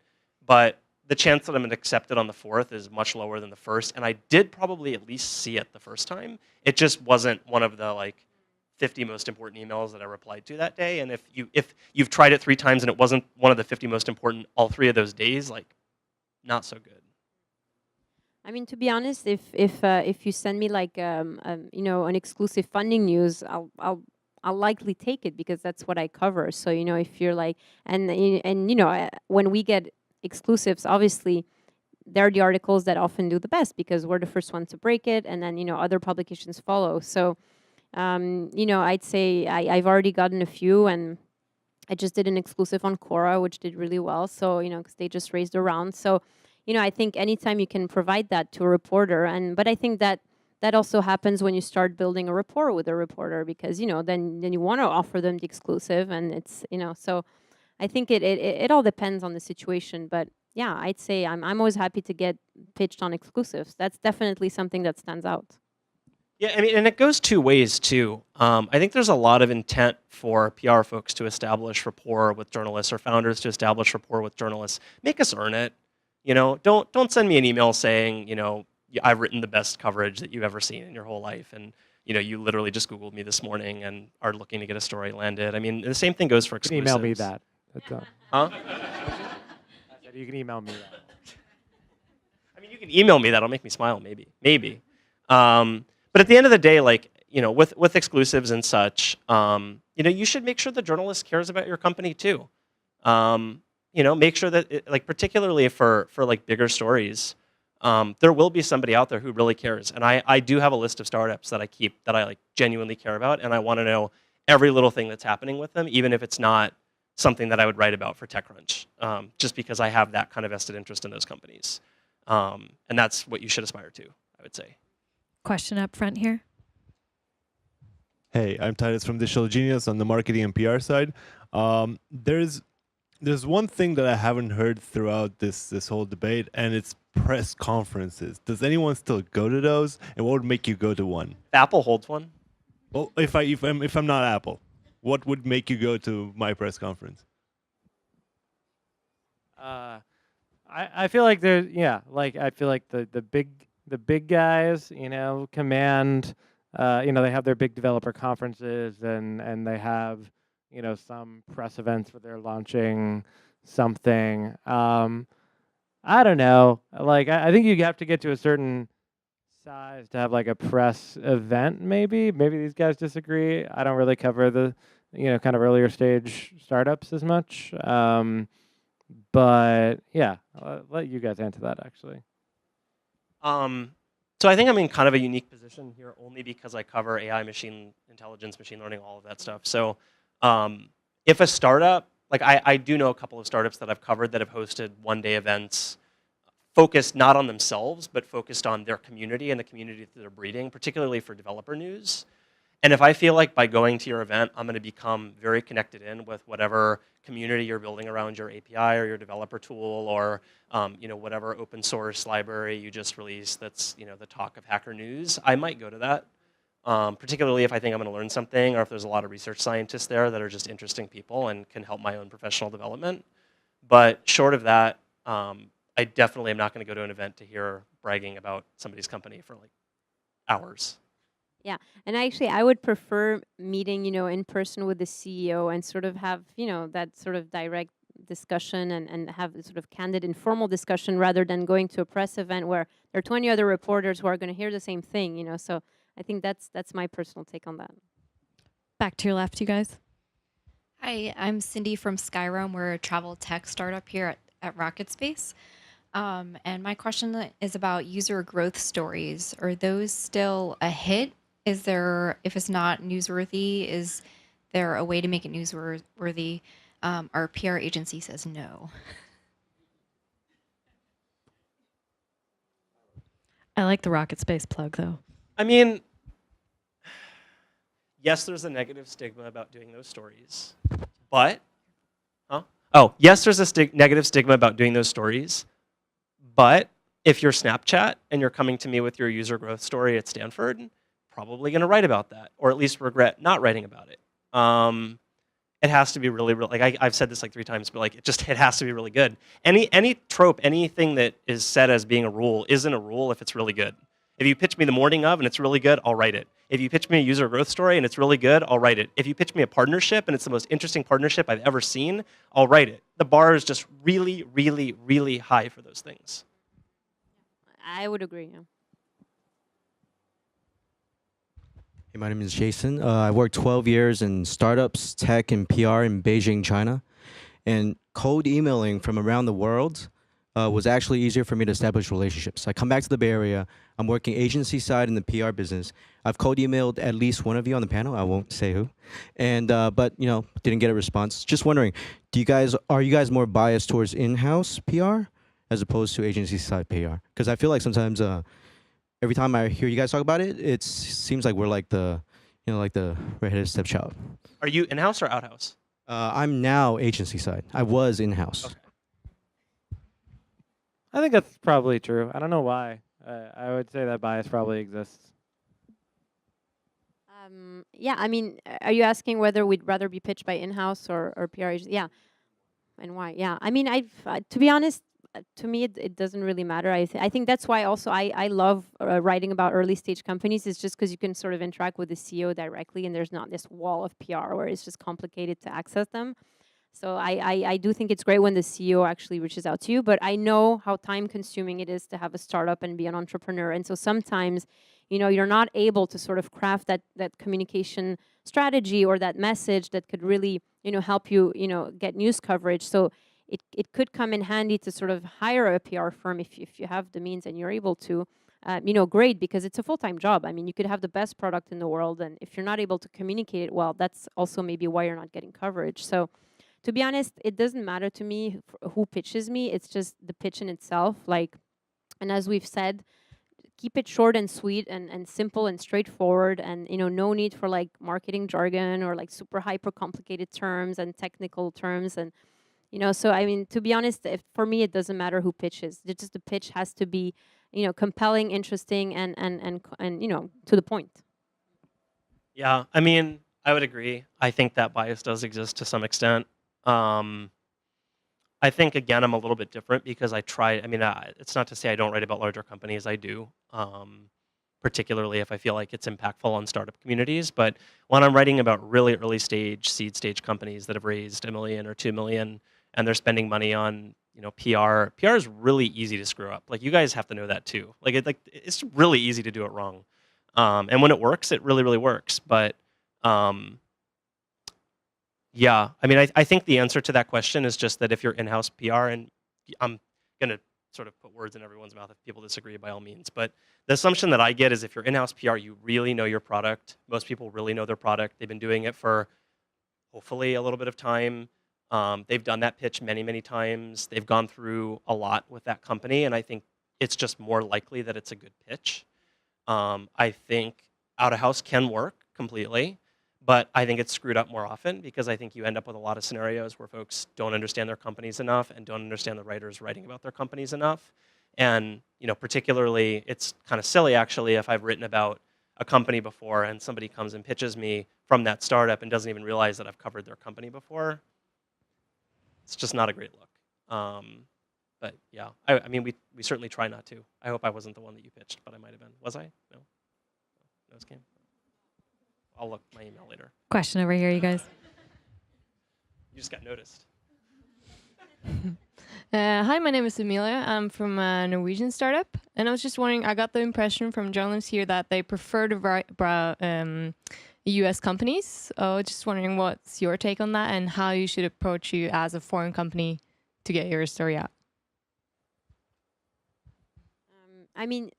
But the chance that I'm going to accept it on the 4th is much lower than the first, and I did probably at least see it the first time. It just wasn't one of the like 50 most important emails that I replied to that day. And if you've tried it 3 times and it wasn't one of the 50 most important all 3 of those days, like not so good. I mean, to be honest, if you send me like an exclusive funding news, I'll likely take it because that's what I cover. So if you're like, and when we get exclusives, obviously they're the articles that often do the best because we're the first one to break it, and then other publications follow. So I'd say I've already gotten a few, and I just did an exclusive on Quora, which did really well. So because they just raised a round. So I think anytime you can provide that to a reporter, but I think that also happens when you start building a rapport with a reporter, because then you want to offer them the exclusive, and it's so. I think it all depends on the situation, but yeah, I'd say I'm always happy to get pitched on exclusives. That's definitely something that stands out. Yeah, I mean, and it goes 2 ways too. I think there's a lot of intent for PR folks to establish rapport with journalists, or founders to establish rapport with journalists. Make us earn it. Don't send me an email saying, I've written the best coverage that you've ever seen in your whole life, and you literally just Googled me this morning and are looking to get a story landed. I mean, the same thing goes for exclusives. Email me that. Huh? I said you can email me that. I mean, you can email me that. It'll make me smile, maybe. But at the end of the day, like, with exclusives and such, you should make sure the journalist cares about your company too. make sure that like particularly for like bigger stories, there will be somebody out there who really cares. And I do have a list of startups that I keep that I like genuinely care about, and I want to know every little thing that's happening with them, even if it's not something that I would write about for TechCrunch, just because I have that kind of vested interest in those companies. And that's what you should aspire to, I would say. Question up front here. Hey, I'm Titus from Digital Genius on the marketing and PR side. There's one thing that I haven't heard throughout this whole debate, and it's press conferences. Does anyone still go to those? And what would make you go to one? Apple holds one. Well, if I'm not Apple, what would make you go to my press conference? I feel like there's I feel like the big guys, command, they have their big developer conferences and they have, some press events where they're launching something. I don't know. Like I think you have to get to a certain size to have like a press event. Maybe these guys disagree. I don't really cover the kind of earlier stage startups as much. But yeah, I'll let you guys answer that actually. So I think I'm in kind of a unique position here only because I cover AI, machine intelligence, machine learning, all of that stuff. So if a startup, like I do know a couple of startups that I've covered that have hosted one-day events focused not on themselves, but focused on their community and the community that they're breeding, particularly for developer news. And if I feel like by going to your event, I'm going to become very connected in with whatever community you're building around your API or your developer tool or whatever open source library you just released that's the talk of hacker news, I might go to that. Particularly if I think I'm going to learn something or if there's a lot of research scientists there that are just interesting people and can help my own professional development. But short of that, I definitely am not going to go to an event to hear bragging about somebody's company for like hours. Yeah, and actually, I would prefer meeting, in person with the CEO and sort of have, that sort of direct discussion and have a sort of candid, informal discussion rather than going to a press event where there are 20 other reporters who are going to hear the same thing, So I think that's my personal take on that. Back to your left, you guys. Hi, I'm Cindy from Skyrim. We're a travel tech startup here at Rocket Space. And my question is about user growth stories. Are those still a hit? If it's not newsworthy, is there a way to make it newsworthy? Our PR agency says no. I like the Rocket Space plug, though. I mean, yes, there's a negative stigma about doing those stories, but, yes, there's a negative stigma about doing those stories, but if you're Snapchat and you're coming to me with your user growth story at Stanford, probably going to write about that, or at least regret not writing about it. It has to be really, like I've said this like 3 times, but like it has to be really good. Any trope, anything that is said as being a rule isn't a rule if it's really good. If you pitch me the morning of and it's really good, I'll write it. If you pitch me a user growth story and it's really good, I'll write it. If you pitch me a partnership and it's the most interesting partnership I've ever seen, I'll write it. The bar is just really, really, really high for those things. I would agree, yeah. Hey, my name is Jason. I worked 12 years in startups, tech, and PR in Beijing, China. And cold emailing from around the world was actually easier for me to establish relationships. I come back to the Bay Area. I'm working agency side in the PR business. I've cold emailed at least one of you on the panel. I won't say who. And but didn't get a response. Just wondering, are you guys more biased towards in-house PR as opposed to agency side PR? Because I feel like sometimes every time I hear you guys talk about it, it seems like we're like the redheaded stepchild. Are you in-house or out-house? I'm now agency side. I was in-house. Okay. I think that's probably true. I don't know why. I would say that bias probably exists. Yeah, I mean, are you asking whether we'd rather be pitched by in-house or PR agency? Yeah, and why? Yeah, I mean, to be honest, to me, it doesn't really matter. I think that's why also I love writing about early stage companies. It's just because you can sort of interact with the CEO directly, and there's not this wall of PR where it's just complicated to access them. So I do think it's great when the CEO actually reaches out to you, but I know how time consuming it is to have a startup and be an entrepreneur. And so sometimes, you're not able to sort of craft that communication strategy or that message that could really, help you, get news coverage. So it could come in handy to sort of hire a PR firm if you have the means and you're able to. Great, because it's a full-time job. I mean, you could have the best product in the world, and if you're not able to communicate it well, that's also maybe why you're not getting coverage. So, to be honest, it doesn't matter to me who pitches me. It's just the pitch in itself. Like, and as we've said, keep it short and sweet and simple and straightforward, and no need for like marketing jargon or like super hyper complicated terms and technical terms. And so I mean, to be honest, for me it doesn't matter who pitches. It's just the pitch has to be compelling, interesting, and to the point. Yeah, I mean, I would agree. I think that bias does exist to some extent. I think, again, I'm a little bit different because I try. I mean, it's not to say I don't write about larger companies. I do, particularly if I feel like it's impactful on startup communities. But when I'm writing about really early stage, seed stage companies that have raised $1 million or $2 million, and they're spending money on PR. PR is really easy to screw up. Like, you guys have to know that too. It's really easy to do it wrong. And when it works, it really, really works. But yeah, I mean, I think the answer to that question is just that if you're in-house PR, and I'm going to sort of put words in everyone's mouth if people disagree, by all means, but the assumption that I get is if you're in-house PR, you really know your product. Most people really know their product. They've been doing it for hopefully a little bit of time. They've done that pitch many, many times. They've gone through a lot with that company, and I think it's just more likely that it's a good pitch. I think out-of-house can work completely, but I think it's screwed up more often because I think you end up with a lot of scenarios where folks don't understand their companies enough and don't understand the writers writing about their companies enough. And particularly, it's kind of silly actually if I've written about a company before and somebody comes and pitches me from that startup and doesn't even realize that I've covered their company before. It's just not a great look. But yeah, I mean, we certainly try not to. I hope I wasn't the one that you pitched, but I might have been. Was I? No? No scam? I'll look my email later. Question over here, you guys. You just got noticed. Hi, my name is Amelia. I'm from a Norwegian startup, and I was just wondering, I got the impression from journalists here that they prefer to write US companies. Just wondering what's your take on that and how you should approach you as a foreign company to get your story out. I mean,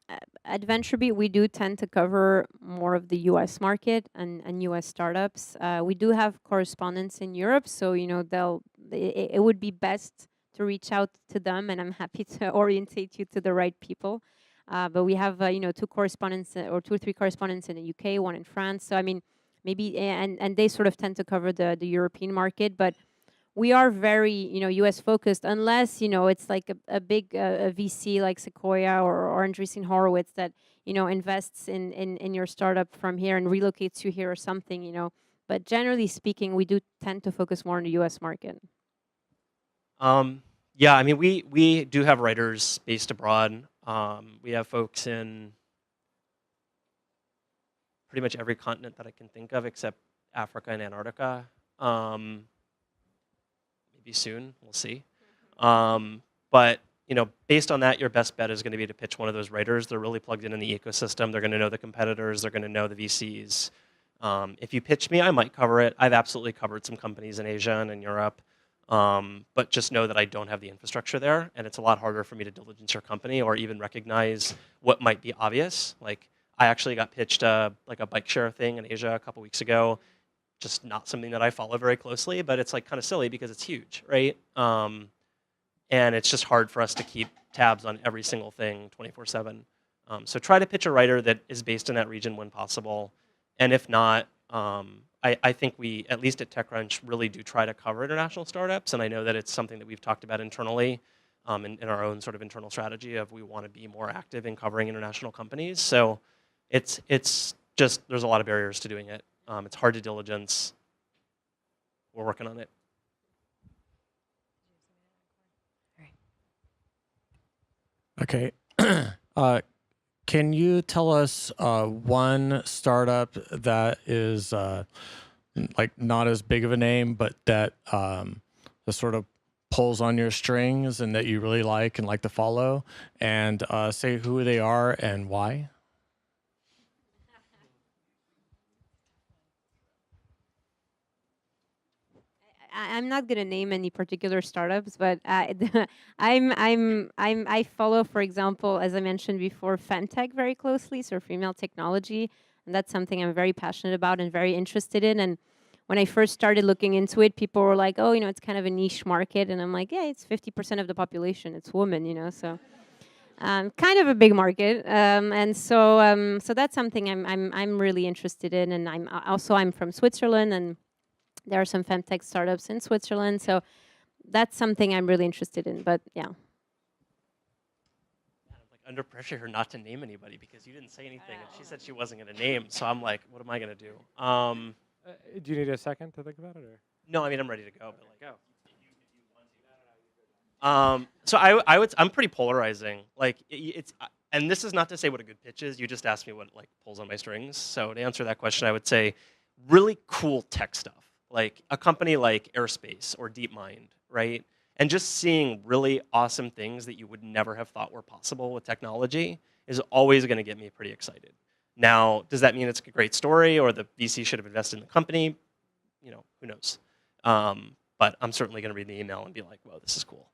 at VentureBeat, we do tend to cover more of the US market and US startups. We do have correspondents in Europe, so it would be best to reach out to them, and I'm happy to orientate you to the right people. But we have 2 correspondents or 2 or 3 correspondents in the UK, 1 in France. So I mean, maybe and they sort of tend to cover the European market, but we are very, U.S. focused, unless, it's like a big VC like Sequoia or Andreessen Horowitz that, invests in your startup from here and relocates you here or something, But generally speaking, we do tend to focus more on the U.S. market. Yeah, I mean, we do have writers based abroad. We have folks in pretty much every continent that I can think of except Africa and Antarctica. Maybe soon, we'll see. But based on that, your best bet is going to be to pitch one of those writers. They're really plugged in the ecosystem. They're going to know the competitors. They're going to know the VCs. If you pitch me, I might cover it. I've absolutely covered some companies in Asia and in Europe. But just know that I don't have the infrastructure there, and it's a lot harder for me to diligence your company or even recognize what might be obvious. Like, I actually got pitched like a bike share thing in Asia a couple weeks ago. Just not something that I follow very closely, but it's like kind of silly because it's huge, right? And it's just hard for us to keep tabs on every single thing 24/7. So try to pitch a writer that is based in that region when possible. And if not, I think we, at least at TechCrunch, really do try to cover international startups. And I know that it's something that we've talked about internally in our own sort of internal strategy of we want to be more active in covering international companies. So it's just, there's a lot of barriers to doing it. It's hard to diligence. We're working on it. Okay. Can you tell us one startup that is like not as big of a name, but that sort of pulls on your strings and that you really like and like to follow, and say who they are and why? I'm not gonna name any particular startups, but I follow, for example, as I mentioned before, femtech very closely, so female technology, and that's something I'm very passionate about and very interested in. And when I first started looking into it, people were like, "Oh, it's kind of a niche market," and I'm like, "Yeah, it's 50% of the population. It's women, so." Kind of a big market, and so that's something I'm really interested in, and I'm from Switzerland, and there are some femtech startups in Switzerland, so that's something I'm really interested in. But yeah. I'm like under pressure here not to name anybody because you didn't say anything, and she said she wasn't going to name. So I'm like, what am I going to do? Do you need a second to think about it, or? No, I mean I'm ready to go. But like, Go. So I'm pretty polarizing. Like it's, and this is not to say what a good pitch is. You just asked me what like pulls on my strings. So to answer that question, I would say really cool tech stuff, like a company like Airspace or DeepMind, right? And just seeing really awesome things that you would never have thought were possible with technology is always going to get me pretty excited. Now, does that mean it's a great story or the VC should have invested in the company? Who knows? But I'm certainly going to read the email and be like, whoa, this is cool.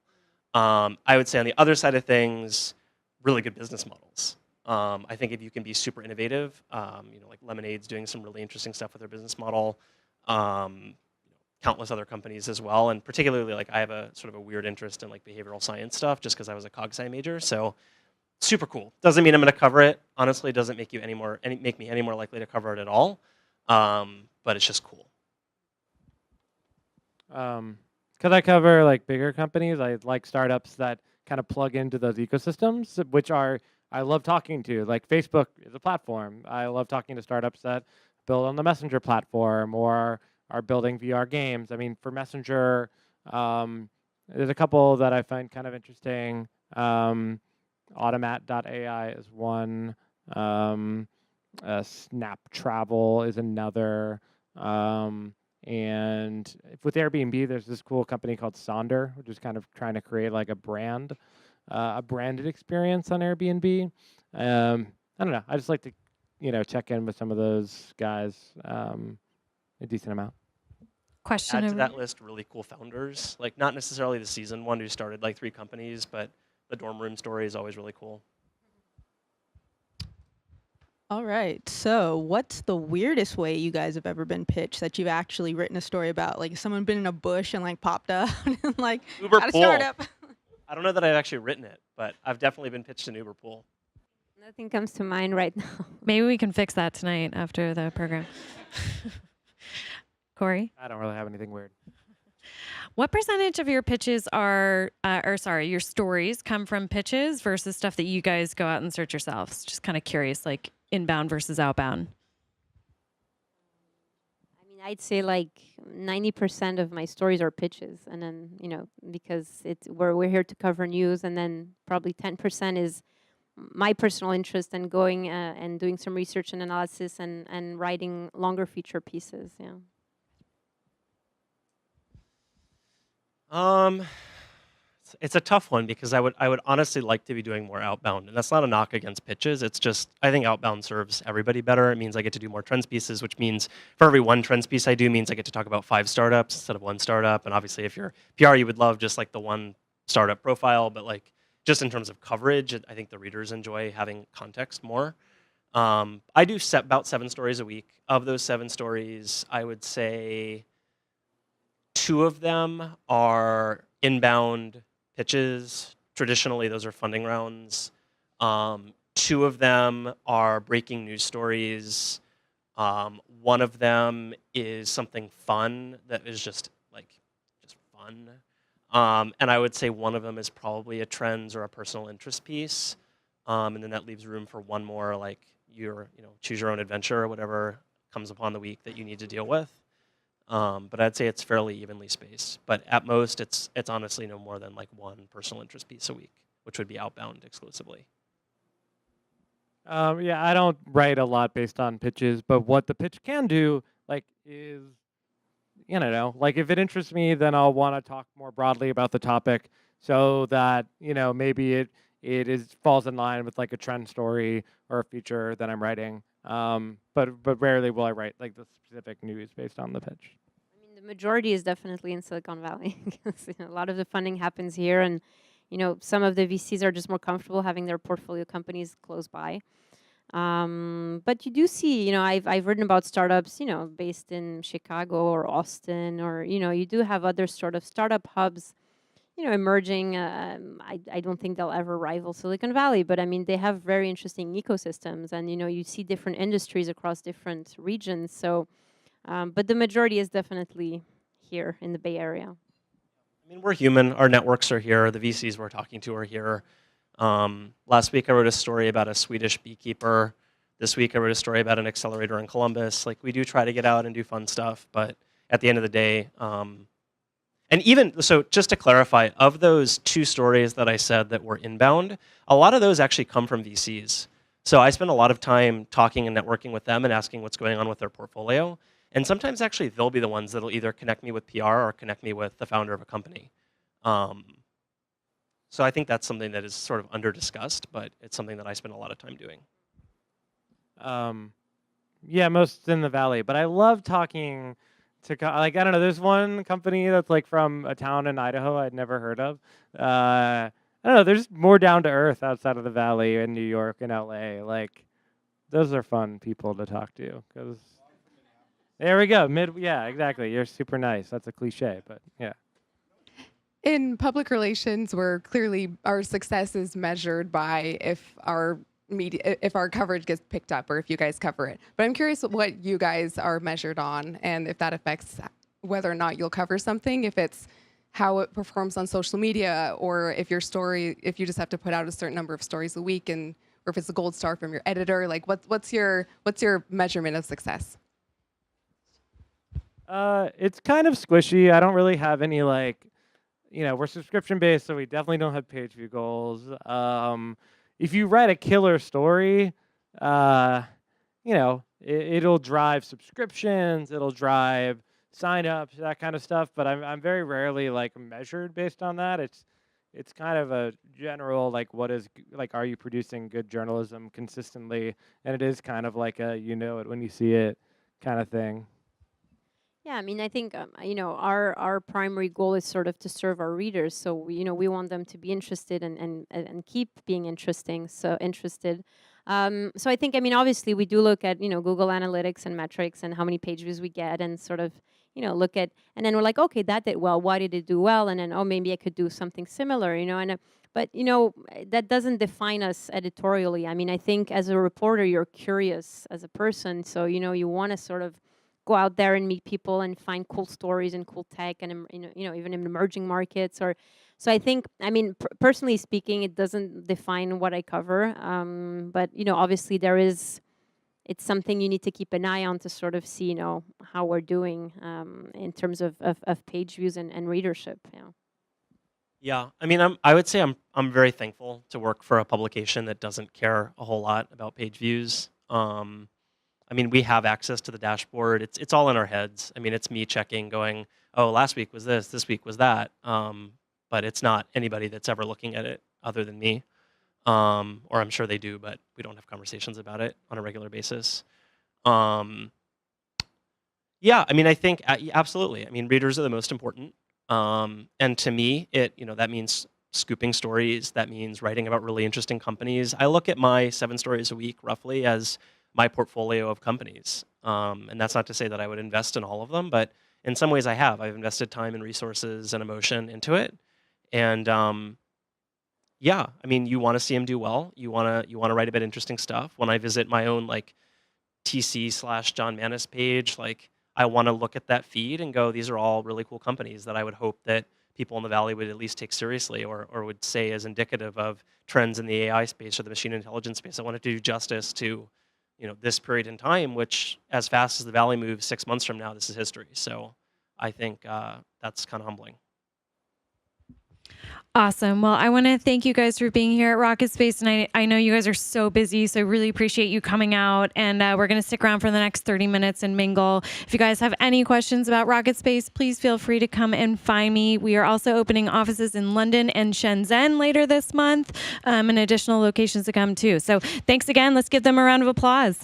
I would say on the other side of things, really good business models. I think if you can be super innovative, like Lemonade's doing some really interesting stuff with their business model, countless other companies as well, and particularly like I have a sort of a weird interest in like behavioral science stuff just because I was a cog sci major, so super cool. Doesn't mean I'm going to cover it. Honestly, doesn't make me any more likely to cover it at all. But it's just cool. Because I cover like bigger companies, I like startups that kind of plug into those ecosystems, which I love talking to. Like Facebook is a platform. I love talking to startups that build on the Messenger platform or are building VR games. I mean, for Messenger, there's a couple that I find kind of interesting. Automat.ai is one. Snap Travel is another. And with Airbnb, there's this cool company called Sonder, which is kind of trying to create like a branded experience on Airbnb. I don't know. I just like to, check in with some of those guys a decent amount. Question Add to that list really cool founders, like not necessarily the seasoned one who started like 3 companies, but the dorm room story is always really cool. All right. So, what's the weirdest way you guys have ever been pitched that you've actually written a story about? Like, someone been in a bush and like popped up and like Uber got a Pool. startup. I don't know that I've actually written it, but I've definitely been pitched an Uber Pool. Nothing comes to mind right now. Maybe we can fix that tonight after the program. Corey? I don't really have anything weird. What percentage of your pitches your stories come from pitches versus stuff that you guys go out and search yourselves? Just kind of curious, like inbound versus outbound. I mean, I'd say like 90% of my stories are pitches, and then because we're here to cover news, and then probably 10% is my personal interest in going and doing some research and analysis and writing longer feature pieces. Yeah. It's a tough one because I would honestly like to be doing more outbound, and that's not a knock against pitches. It's just I think outbound serves everybody better. It means I get to do more trends pieces, which means for every one trends piece I do means I get to talk about 5 startups instead of 1 startup. And obviously, if you're PR, you would love just like the 1 startup profile, but like just in terms of coverage, I think the readers enjoy having context more. I do about 7 stories a week. Of those 7 stories, I would say 2 of them are inbound pitches. Traditionally, those are funding rounds. 2 of them are breaking news stories. 1 of them is something fun that is just fun. And I would say 1 of them is probably a trends or a personal interest piece. And then that leaves room for 1 more, like your choose your own adventure or whatever comes upon the week that you need to deal with. But I'd say it's fairly evenly spaced. But at most, it's honestly no more than like 1 personal interest piece a week, which would be outbound exclusively. Yeah, I don't write a lot based on pitches, but what the pitch can do, is, like if it interests me, then I'll want to talk more broadly about the topic so that, maybe it falls in line with like a trend story or a feature that I'm writing. But rarely will I write like the specific news based on the pitch. I mean, the majority is definitely in Silicon Valley. 'Cause, a lot of the funding happens here, and some of the VCs are just more comfortable having their portfolio companies close by. But you do see, I've written about startups, based in Chicago or Austin, or you do have other sort of startup hubs, emerging. I don't think they'll ever rival Silicon Valley, but I mean they have very interesting ecosystems, and you see different industries across different regions. So, but the majority is definitely here in the Bay Area. I mean, we're human. Our networks are here. The VCs we're talking to are here. Last week I wrote a story about a Swedish beekeeper. This week I wrote a story about an accelerator in Columbus. Like, we do try to get out and do fun stuff, but at the end of the day, and even, so just to clarify, of those 2 stories that I said that were inbound, a lot of those actually come from VCs. So I spend a lot of time talking and networking with them and asking what's going on with their portfolio. And sometimes actually they'll be the ones that'll either connect me with PR or connect me with the founder of a company. So I think that's something that is sort of under-discussed, but it's something that I spend a lot of time doing. Yeah, most in the Valley. But I love talking to, I don't know, there's one company that's like from a town in Idaho I'd never heard of. I don't know, there's more down to earth outside of the Valley in New York and LA. Like, those are fun people to talk to. Because there we go. Yeah, exactly. You're super nice. That's a cliche, but yeah. In public relations, where clearly our success is measured by if our coverage gets picked up or if you guys cover it. But I'm curious what you guys are measured on and if that affects whether or not you'll cover something, if it's how it performs on social media, or if if you just have to put out a certain number of stories a week, or if it's a gold star from your editor. Like, what's your measurement of success? It's kind of squishy. I don't really have any, like, we're subscription based, so we definitely don't have page view goals. If you write a killer story, it'll drive subscriptions, it'll drive signups, that kind of stuff. But I'm very rarely like measured based on that. It's kind of a general, like, are you producing good journalism consistently? And it is kind of like a it when you see it kind of thing. Yeah, I mean, I think our primary goal is sort of to serve our readers. So we want them to be interested and keep being interested. So I think, I mean, obviously we do look at Google Analytics and metrics and how many page views we get, and sort of look at, and then we're like, okay, that did well. Why did it do well? And then, oh, maybe I could do something similar. But that doesn't define us editorially. I mean, I think as a reporter, you're curious as a person, so you want to sort of go out there and meet people and find cool stories and cool tech, and even in emerging markets. So I think, I mean, personally speaking, it doesn't define what I cover. But obviously it's something you need to keep an eye on to sort of see how we're doing in terms of page views and readership. Yeah, I mean, I would say I'm very thankful to work for a publication that doesn't care a whole lot about page views. I mean, we have access to the dashboard. It's all in our heads. I mean, it's me checking, going, oh, last week was this week was that. But it's not anybody that's ever looking at it other than me. Or I'm sure they do, but we don't have conversations about it on a regular basis. Yeah, I mean, I think absolutely. I mean, readers are the most important. And to me, that means scooping stories. That means writing about really interesting companies. I look at my 7 stories a week roughly as my portfolio of companies. And that's not to say that I would invest in all of them, but in some ways I have. I've invested time and resources and emotion into it. And yeah, I mean, you want to see them do well. You want to write about interesting stuff. When I visit my own like TC/John Manis page, like, I want to look at that feed and go, these are all really cool companies that I would hope that people in the Valley would at least take seriously, or would say as indicative of trends in the AI space or the machine intelligence space. I want to do justice to this period in time, which, as fast as the Valley moves 6 months from now, this is history. So I think that's kind of humbling. Awesome. Well, I want to thank you guys for being here at Rocket Space. And I know you guys are so busy, so I really appreciate you coming out. And we're going to stick around for the next 30 minutes and mingle. If you guys have any questions about Rocket Space, please feel free to come and find me. We are also opening offices in London and Shenzhen later this month, and additional locations to come too. So thanks again. Let's give them a round of applause.